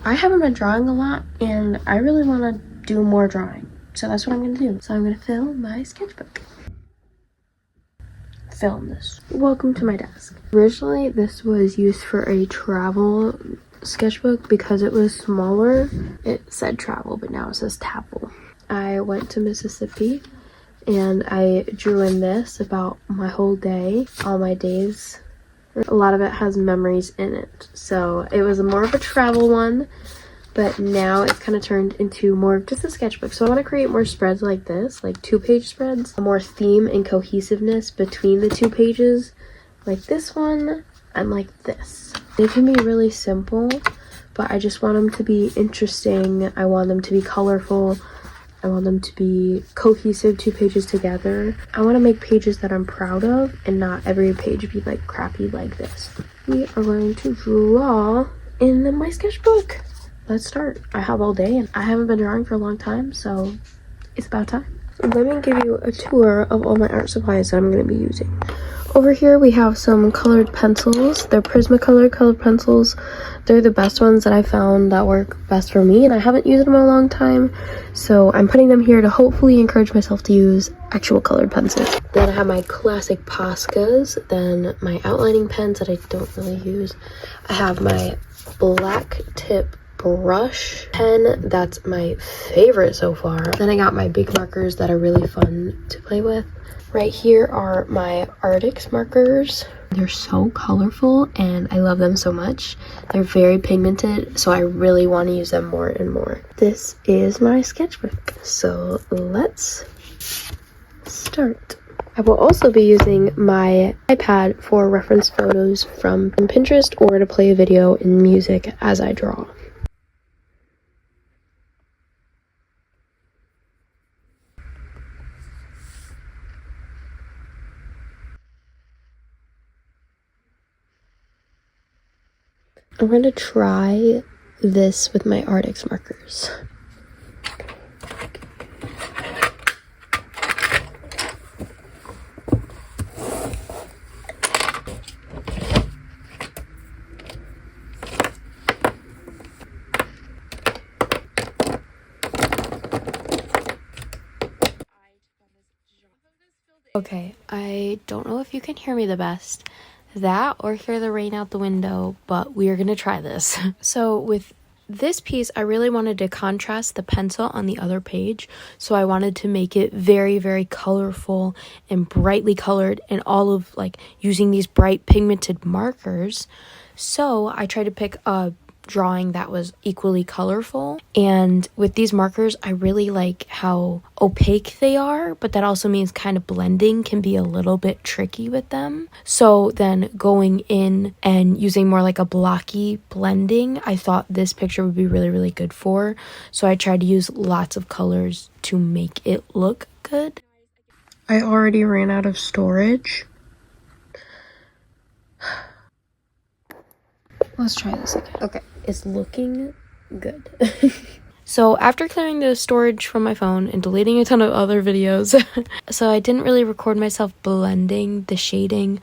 I haven't been drawing a lot and I really want to do more drawing. So that's what I'm going to do. So I'm going to fill my sketchbook. Film this. Welcome to my desk. Originally, this was used for a travel sketchbook because it was smaller. It said travel, but now it says travel. I went to Mississippi and I drew in this about my whole day, all my days. A lot of it has memories in it. So it was more of a travel one, but now it's kind of turned into more of just a sketchbook. So I want to create more spreads like this, like 2-page spreads, more theme and cohesiveness between the 2 pages, like this one and like this. It can be really simple, but I just want them to be interesting. I want them to be colorful. I want them to be cohesive, 2 pages together. I want to make pages that I'm proud of and not every page be like crappy like this. We are going to draw in my sketchbook. Let's start. I have all day and I haven't been drawing for a long time, so it's about time. So let me give you a tour of all my art supplies that I'm going to be using. Over here we have some colored pencils. They're Prismacolor colored pencils. They're the best ones that I found that work best for me, and I haven't used them in a long time, so I'm putting them here to hopefully encourage myself to use actual colored pencils. Then I have my classic Poscas, then my outlining pens that I don't really use. I have my black tip brush pen, that's my favorite so far. Then I got my big markers that are really fun to play with. Right here are my Arctic markers. They're so colorful and I love them so much. They're very pigmented, so I really want to use them more and more. This is my sketchbook, so let's start. I will also be using my iPad for reference photos from Pinterest or to play a video in music as I draw. I'm going to try this with my Arctic markers. Okay, I don't know if you can hear me the best. That or hear the rain out the window, but we are gonna try this. So with this piece, I really wanted to contrast the pencil on the other page, so I wanted to make it very, very colorful and brightly colored, and all of like using these bright pigmented markers. So I tried to pick a drawing that was equally colorful, and with these markers I really like how opaque they are, but that also means kind of blending can be a little bit tricky with them. So then going in and using more like a blocky blending, I thought this picture would be really, really good for. So I tried to use lots of colors to make it look good. I already ran out of storage. Let's try this again. Okay, it's looking good. So after clearing the storage from my phone and deleting a ton of other videos, so I didn't really record myself blending the shading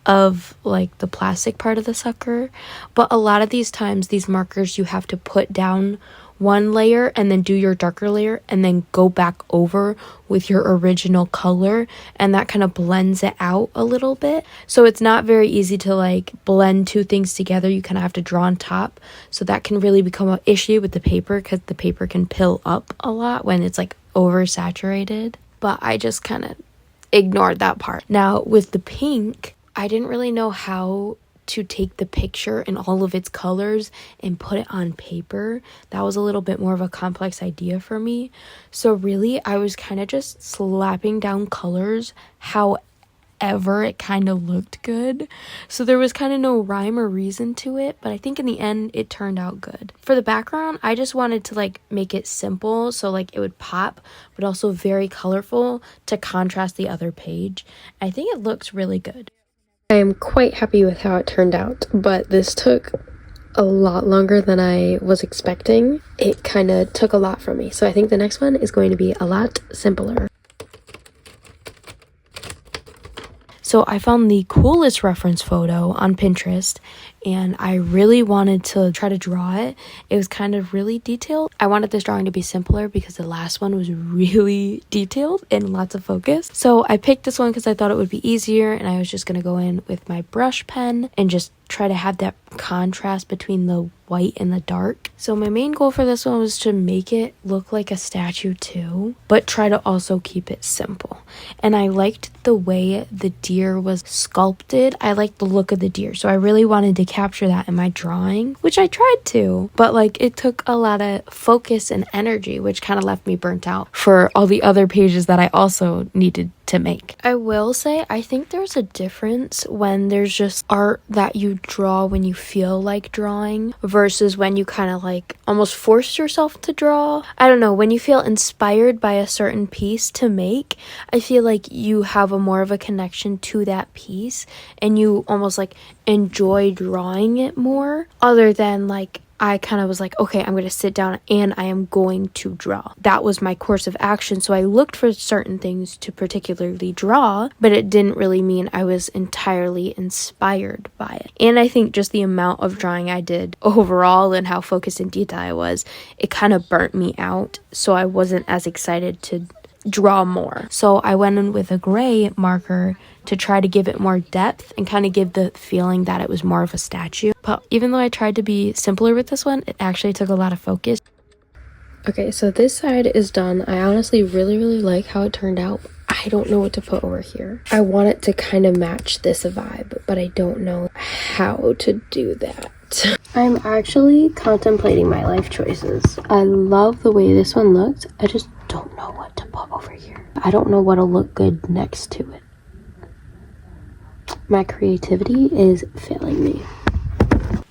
of like the plastic part of the sucker, but a lot of these times these markers you have to put down one layer and then do your darker layer and then go back over with your original color, and that kind of blends it out a little bit. So it's not very easy to like blend 2 things together. You kind of have to draw on top, so that can really become an issue with the paper because the paper can pill up a lot when it's like oversaturated. But I just kind of ignored that part. Now with the pink, I didn't really know how to take the picture in all of its colors and put it on paper. That was a little bit more of a complex idea for me. So really, I was kind of just slapping down colors however it kind of looked good. So there was kind of no rhyme or reason to it, but I think in the end it turned out good. For the background, I just wanted to like make it simple so like it would pop, but also very colorful to contrast the other page. I think it looks really good. I am quite happy with how it turned out, but this took a lot longer than I was expecting. It kind of took a lot from me, so I think the next one is going to be a lot simpler. So I found the coolest reference photo on Pinterest, and I really wanted to try to draw it. It was kind of really detailed. I wanted this drawing to be simpler because the last one was really detailed and lots of focus. So I picked this one because I thought it would be easier, and I was just gonna go in with my brush pen and just try to have that contrast between the white and the dark. So my main goal for this one was to make it look like a statue too, but try to also keep it simple. And I liked the way the deer was sculpted. I liked the look of the deer, so I really wanted to capture that in my drawing, which I tried to, but like it took a lot of focus and energy, which kind of left me burnt out for all the other pages that I also needed to make. I will say I think there's a difference when there's just art that you draw when you feel like drawing versus when you kind of like almost force yourself to draw. I don't know, when you feel inspired by a certain piece to make, I feel like you have a more of a connection to that piece and you almost like enjoy drawing it more, other than like I kind of was like, okay, I'm going to sit down and I am going to draw. That was my course of action. So I looked for certain things to particularly draw, but it didn't really mean I was entirely inspired by it. And I think just the amount of drawing I did overall and how focused and detailed I was, it kind of burnt me out. So I wasn't as excited to draw more. So I went in with a gray marker to try to give it more depth and kind of give the feeling that it was more of a statue. But even though I tried to be simpler with this one, it actually took a lot of focus. Okay, so this side is done. I honestly really like how it turned out. I don't know what to put over here. I want it to kind of match this vibe, but I don't know how to do that. I'm actually contemplating my life choices. I love the way this one looked. I just don't know what to put over here. I don't know what'll look good next to it. My creativity is failing me.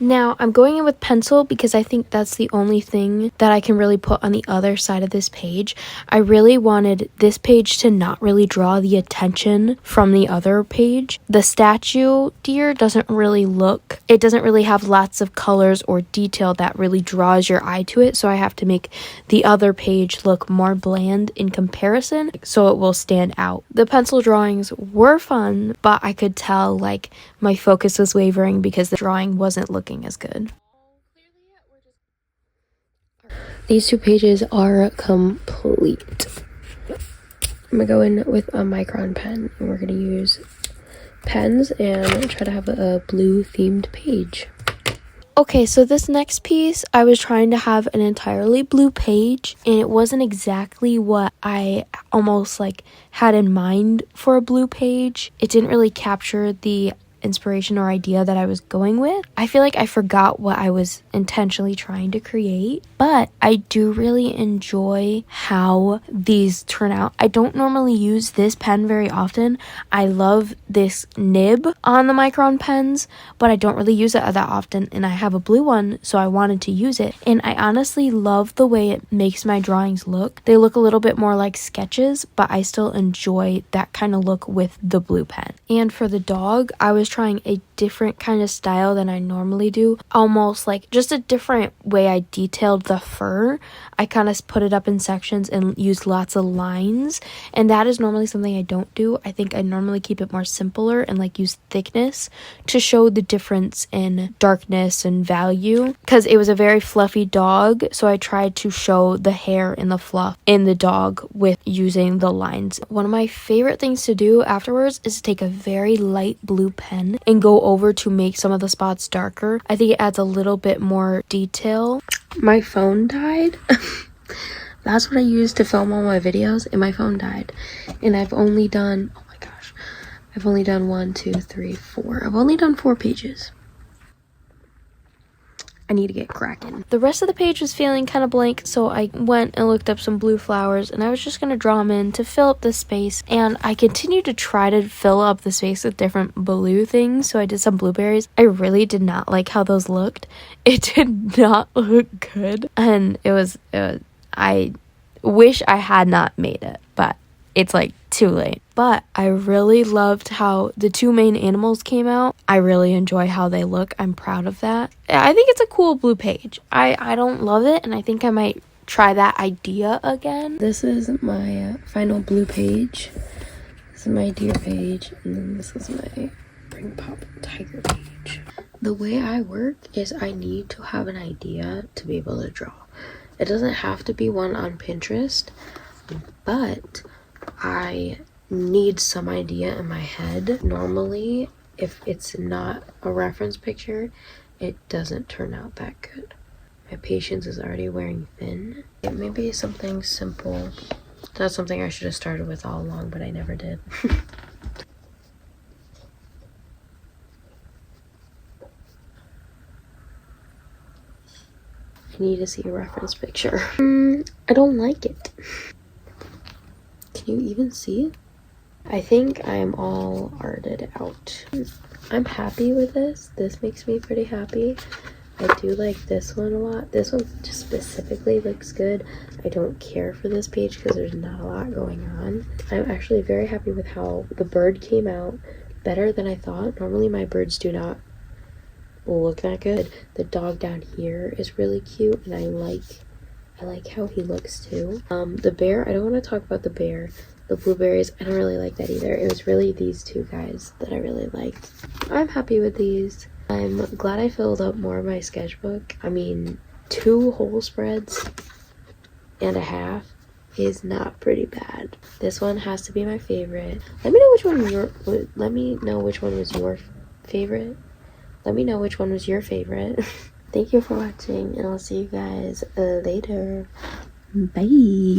Now, I'm going in with pencil because I think that's the only thing that I can really put on the other side of this page. I really wanted this page to not really draw the attention from the other page. The statue deer doesn't really have lots of colors or detail that really draws your eye to it, so I have to make the other page look more bland in comparison so it will stand out. The pencil drawings were fun, but I could tell like my focus was wavering because the drawing wasn't looking as good. These two pages are complete. I'm gonna go in with a micron pen and we're gonna use pens and try to have a blue themed page. Okay, so this next piece, I was trying to have an entirely blue page, and it wasn't exactly what I almost like had in mind for a blue page. It didn't really capture the inspiration or idea that I was going with. I feel like I forgot what I was intentionally trying to create, but I do really enjoy how these turn out. I don't normally use this pen very often. I love this nib on the micron pens, but I don't really use it that often, and I have a blue one, so I wanted to use it. And I honestly love the way it makes my drawings look. They look a little bit more like sketches, but I still enjoy that kind of look with the blue pen. And for the dog, I was trying a different kind of style than I normally do, almost like just a different way I detailed the fur. I kind of put it up in sections and used lots of lines, and that is normally something I don't do. I think I normally keep it more simpler and like use thickness to show the difference in darkness and value, because it was a very fluffy dog, so I tried to show the hair and the fluff in the dog with using the lines. One of my favorite things to do afterwards is to take a very light blue pen and go over to make some of the spots darker. I think it adds a little bit more detail. My phone died. That's what I used to film all my videos, and my phone died. And I've only done, oh my gosh, I've only done 1, 2, 3, 4. I've only done 4 pages. I need to get cracking. The rest of the page was feeling kind of blank, so I went and looked up some blue flowers, and I was just going to draw them in to fill up the space. And I continued to try to fill up the space with different blue things, so I did some blueberries. I really did not like how those looked. It did not look good, and I wish I had not made it, but it's like too late. But I really loved how the 2 main animals came out. I really enjoy how they look. I'm proud of that. I think it's a cool blue page. I don't love it, and I think I might try that idea again. This is my final blue page. This is my deer page, and then this is my ring pop tiger page. The way I work is I need to have an idea to be able to draw. It doesn't have to be one on Pinterest, but I need some idea in my head. Normally, if it's not a reference picture, it doesn't turn out that good. My patience is already wearing thin. It may be something simple. That's something I should have started with all along, but I never did. I need to see a reference picture. I don't like it. Can you even see it? I think I'm all arted out. I'm happy with this. This makes me pretty happy. I do like this one a lot. This one just specifically looks good. I don't care for this page because there's not a lot going on. I'm actually very happy with how the bird came out. Better than I thought. Normally my birds do not look that good. The dog down here is really cute, and I like how he looks too. The bear, I don't want to talk about the bear. The blueberries, I don't really like that either. It was really these two guys that I really liked. I'm happy with these. I'm glad I filled up more of my sketchbook. I mean, 2 whole spreads and a half is not pretty bad. This one has to be my favorite. Let me know which one was your favorite. Let me know which one was your favorite. Thank you for watching, and I'll see you guys later. Bye.